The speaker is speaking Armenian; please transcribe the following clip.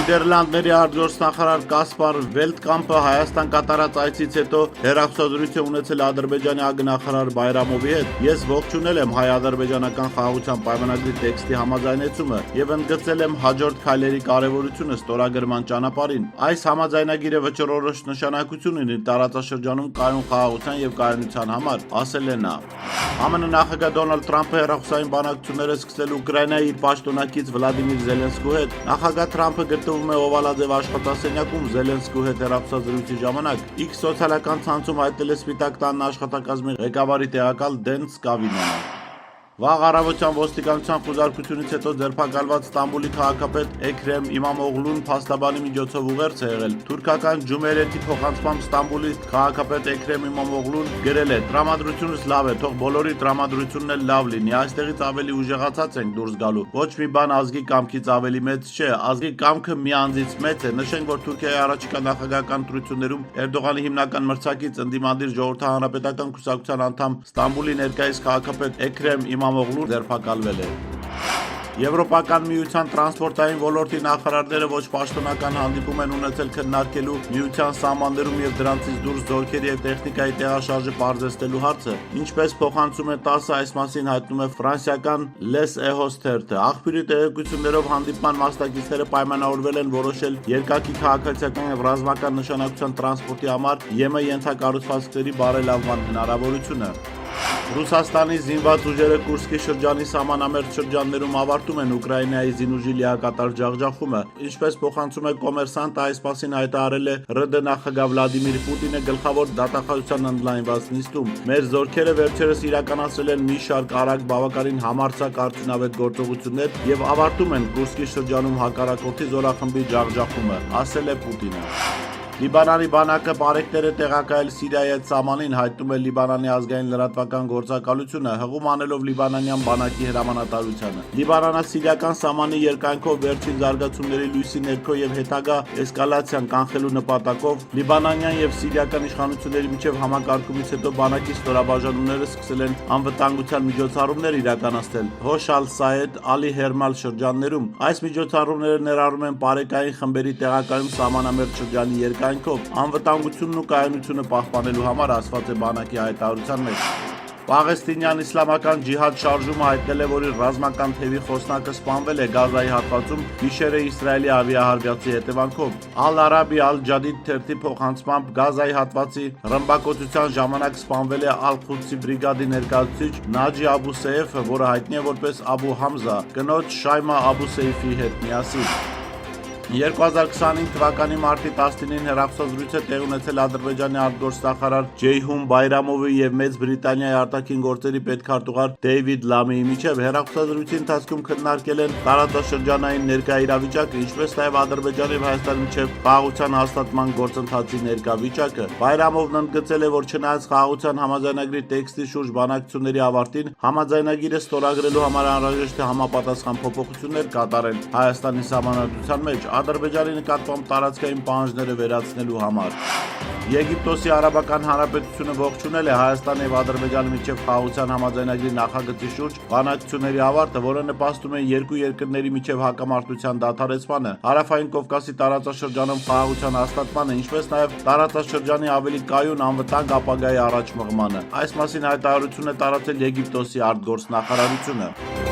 Նիդերլանդների արտգործնախարար Կասպար Վելտկամպը Հայաստան կատարած այցից հետո հեռախոսազրույց ունեցել Ադրբեջանի ագնախարար Բայրամովի հետ։ Ես ողջունել եմ հայ-ադրբեջանական խաղաղության պայմանագրի տեքստի համաձայնեցումը եւ ընդգծել եմ հաջորդ քայլերի կարեւորությունը ստորագրման ճանապարհին։ Այս համաձայնագիրը վճռորոշ նշանակություն ունի տարածաշրջանում կայուն խաղաղության եւ կայունության համար, ասել է նա։ ԱՄՆ նախագահ Դոնալդ Թրամփը հեռախոսային բանակցությունները սկսել Ուկրաինայի իր պաշտոնակից Վլադիմիր Զելենսկու հետ։ Նախագահ Թրամփը գտնվում է Օվալաձև աշխատասենյակում Զելենսկու հետ հեռախոսազրույցի ժամանակ։ X սոցիալական ցանցում հայտնել է Սպիտակ տան աշխատակազմի ղեկավարի տեղակալ Դեն Սկավինյանը։ Վաղ առավոտյան ոստիկանության խուզարկությունից հետո ձերբակալված Ստամբուլի քաղաքապետ Էքրեմ Իմամօղլուն փաստաբանի միջոցով ուղերձ է եղել։ Թուրքական Ջումերեթի փոխանցմամբ Ստամբուլի քաղաքապետ Էքրեմ Իմամօղլուն գրել է. «Տրամադրությունս լավ է, թող բոլորի տրամադրությունն էլ լավ լինի։ Այստեղից ավելի ուժեղացած ենք դուրս գալու։ Ոչ մի բան ազգի կամքից ավելի մեծ չէ, ազգի կամքը մի անձից մեծ է»։ Նշենք, որ Թուրքիայի առաջիկա նախագահական ընտրություններում Էրդողանի հիմնական մրցակից ընդդիմադիր ժողովրդահանրապետական կուսակցության անդամ Ստամբուլի ներկայիս քաղաքապետ Էքրեմ Իմամօղլուն ձերբակալվել է։ Եվրոպական միության տրանսպորտային ոլորտի նախարարները ոչ պաշտոնական հանդիպում են ունեցել քննարկելու միության սահմաններում եւ դրանցից դուրս զորքերի եւ տեխնիկայի տեղաշարժը պարզեցնելու հարցը։ Ինչպես փոխանցում է ՏԱՍՍ, այս մասին հայտնում է ֆրանսիական Les Echos թերթը։ Աղբյուրի տեղեկություններով հանդիպման մասնակիցները պայմանավորվել են որոշել երկակի քաղաքացիական եւ ռազմական նշանակության տրանսպորտի համար ԵՄ ենթակառուցվածքների բարելավման հնարավորությունը։ Ռուսաստանի զինված ուժերը Կուրսկի շրջանի սահմանամերձ շրջաններում ավարտում են Ուկրաինայի զինուժի լիակատար ջախջախումը։ Ինչպես փոխանցում է Կոմերսանտը, այս մասին հայտարարել է ՌԴ նախագահ Վլադիմիր Պուտինը գլխավոր դատախազության ընդլայնված նիստում։ Մեր զորքերը վերջերս իրականացրել են մի շարք արագ բավականին համարձակ արդյունավետ գործողություններ եւ ավարտում են Կուրսկի շրջանում հակառակորդի զորախմբի ջախջախումը, ասել է Պուտինը։ Լիբանանի բանակը բարեկներ է տեղակայել Սիրիայի հետ սահմանին, հայտնում է Լիբանանի ազգային լրատվական գործակալությունը, հղում անելով լիբանանյան բանակի հրամանատարությանը։ Լիբանանա-սիրիական սահմանի երկայնքով վերջին զարգացումների լույսի ներքո եւ հետագա էսկալացիան կանխելու նպատակով լիբանանյան եւ սիրիական իշխանությունների միջև համակարգումից հետո բանակի ստորաբաժանումները սկսել են անվտանգության միջոցառումներ իրականացնել Հոշ ալ-Սայեդ, Ալի Հերմալ շրջաններում։ Այս միջոցառումները ներառում են բարեկային խմբերի տեղակայում սահմանամերձ շրջանի անվտանգությունն ու կայունությունը պահպանելու համար, ասված է բանակի հայտարարության մեջ։ Պաղեստինյան իսլամական ջիհադ շարժումը հայտնել է, որ իր ռազմական թևի խոսնակը սպանվել է Գազայի հատվածում գիշերը Իսրայելի ավիահարվածի հետևանքով։ Ալ-Արաբի Ալ-Ջադիդ թերթի փոխանցմամբ Գազայի հատվածի ռմբակոծության ժամանակ սպանվել է Ալ-Խուդսի բրիգադի ներկայացուցիչ Նաջի Աբու Սեյֆը, որը հայտնի է որպես Աբու Համզա, կնոջ Շայմա Աբու Սեյֆի հետ միասին։ 2025 թվականի մարտի 19-ին հեռախոսազրույց է տեղի ունեցել Ադրբեջանի արտգործնախարար Ջեյհուն Բայրամովի եւ Մեծ Բրիտանիայի արտաքին գործերի պետքարտուղար Դեյվիդ Լամիի միջև հեռախոսազրույցի ընթացքում քննարկել են տարածաշրջանային ներկա իրավիճակը, ինչպես նաեւ Ադրբեջանի եւ Հայաստանի միջև խաղաղության հաստատման գործընթացի ներկա վիճակը։ Բայրամովն ընդգծել է, որ չնայած խաղաղության համաձայնագրի տեքստի շուրջ բանակցությունների ավարտին, համաձայնագիրը ստորագրելու համար անհրաժեշտ է համապատասխան փոփոխություններ կատարել Հայաստանի սահմանադրության մեջ Ադրբեջանի նկատմամբ տարածքային պահանջները վերացնելու համար։ Եգիպտոսի Արաբական Հանրապետությունը ողջունել է Հայաստանի եւ Ադրբեջանի միջև խաղաղության համաձայնագրի նախագծի շուրջ բանակցությունների ավարտը, որը նպաստում է երկու երկրների միջև հակամարտության դադարեցմանը, Հարավային Կովկասի տարածաշրջանում խաղաղության հաստատմանը, ինչպես նաեւ տարածաշրջանի ավելի կայուն անվտանգ ապագայի առաջ մղմանը։ Այս մասին հայտարարություն է տարածել Եգիպտոսի արտգործնախարարությունը։